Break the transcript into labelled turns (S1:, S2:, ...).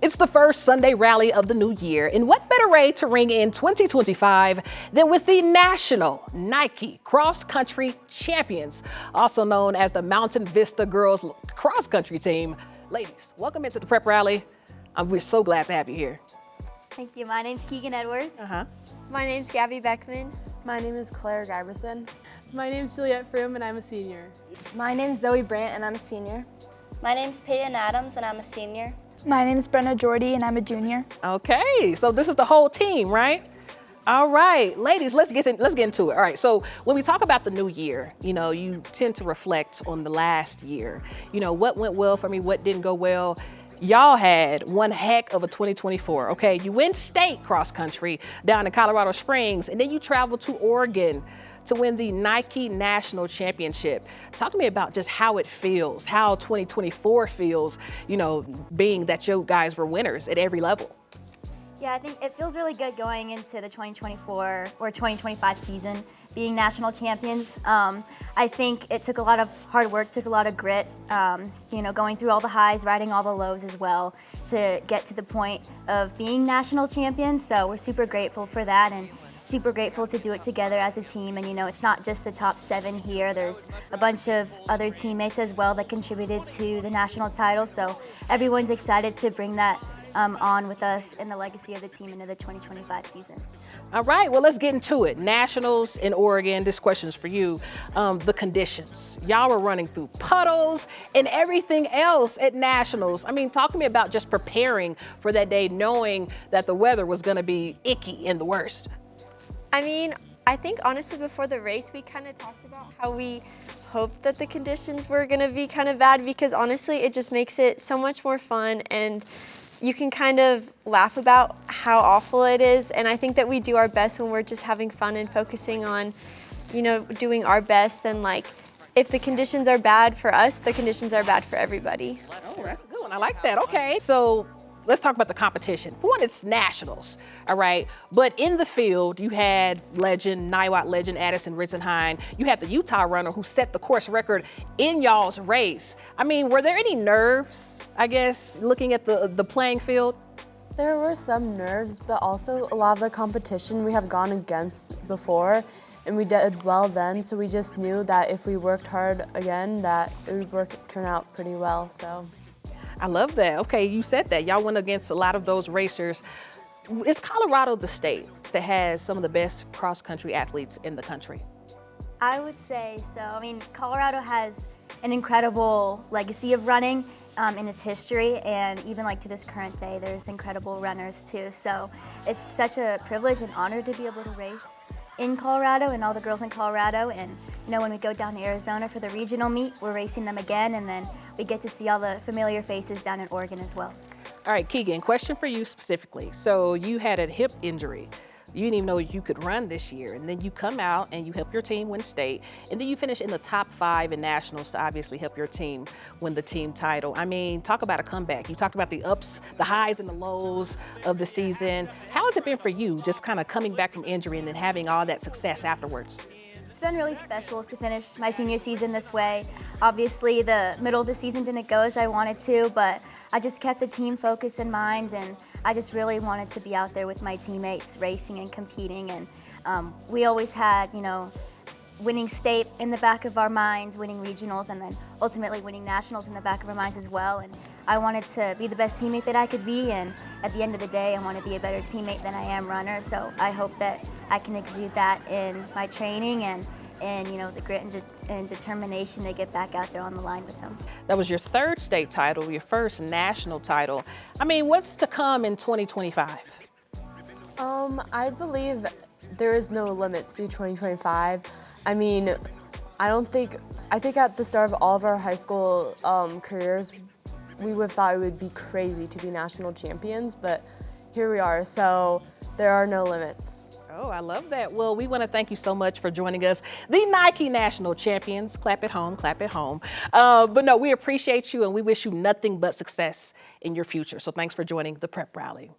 S1: It's the first Sunday rally of the new year, and what better way to ring in 2025 than with the National Nike Cross Country Champions, also known as the Mountain Vista Girls Cross Country Team. Ladies, welcome into the prep rally. We're so glad to have you here.
S2: Thank you. My name's Keegan Edwards.
S3: My name's Gabby Beckman.
S4: My name is Claire Giberson.
S5: My name's Juliette Froome and I'm a senior.
S4: My name's Zoe Brandt and I'm a senior.
S6: My name's Peyton Adams and I'm a senior.
S7: My name's Brenna Jordy and I'm a junior.
S1: Okay, so this is the whole team, right? All right, ladies, let's get into it. All right, so when we talk about the new year, you tend to reflect on the last year. What went well for me, what didn't go well. Y'all had one heck of a 2024, okay? You win state cross country down in Colorado Springs, and then you travel to Oregon to win the Nike National Championship. Talk to me about just how it feels, how 2024 feels, being that you guys were winners at every level.
S2: Yeah, I think it feels really good going into the 2024 or 2025 season, being national champions. I think it took a lot of hard work, took a lot of grit, going through all the highs, riding all the lows as well to get to the point of being national champions. So we're super grateful for that and super grateful to do it together as a team. And it's not just the top 7 here. There's a bunch of other teammates as well that contributed to the national title. So everyone's excited to bring that on with us and the legacy of the team into the 2025 season.
S1: All right, well, let's get into it. Nationals in Oregon, this question is for you. The conditions. Y'all were running through puddles and everything else at Nationals. Talk to me about just preparing for that day, knowing that the weather was gonna be icky and the worst.
S3: I think honestly before the race we kind of talked about how we hoped that the conditions were going to be kind of bad, because honestly it just makes it so much more fun and you can kind of laugh about how awful it is. And I think that we do our best when we're just having fun and focusing on, doing our best. And if the conditions are bad for us, the conditions are bad for everybody.
S1: Oh, that's a good one. I like that. Okay, so let's talk about the competition. For one, it's nationals, all right? But in the field, you had NIWAC legend Addison Ritzenheim. You had the Utah runner who set the course record in y'all's race. Were there any nerves, I guess, looking at the playing field?
S4: There were some nerves, but also a lot of the competition we have gone against before, and we did well then, so we just knew that if we worked hard again, that it would turn out pretty well, so.
S1: I love that. Okay, you said that. Y'all went against a lot of those racers. Is Colorado the state that has some of the best cross-country athletes in the country?
S2: I would say so. Colorado has an incredible legacy of running in its history, and even to this current day, there's incredible runners too. So it's such a privilege and honor to be able to race in Colorado and all the girls in Colorado. And when we go down to Arizona for the regional meet, we're racing them again, and then we get to see all the familiar faces down in Oregon as well.
S1: All right, Keegan, question for you specifically. So you had a hip injury. You didn't even know you could run this year, and then you come out and you help your team win state, and then you finish in the top 5 in nationals to obviously help your team win the team title. Talk about a comeback. You talked about the ups, the highs and the lows of the season. How has it been for you, just kind of coming back from injury and then having all that success afterwards?
S2: It's been really special to finish my senior season this way. Obviously, the middle of the season didn't go as I wanted to, but I just kept the team focus in mind, and I just really wanted to be out there with my teammates racing and competing. And we always had, winning state in the back of our minds, winning regionals, and then ultimately winning nationals in the back of our minds as well. And I wanted to be the best teammate that I could be, and at the end of the day, I want to be a better teammate than I am runner. So I hope that I can exude that in my training and the grit and determination to get back out there on the line with them.
S1: That was your 3rd state title, your 1st national title. What's to come in 2025?
S4: I believe there is no limits to 2025. I think at the start of all of our high school careers, we would have thought it would be crazy to be national champions, but here we are, so there are no limits.
S1: Oh, I love that. Well, we want to thank you so much for joining us, the Nike National Champions. Clap at home, clap at home. But no, we appreciate you and we wish you nothing but success in your future. So thanks for joining the prep rally.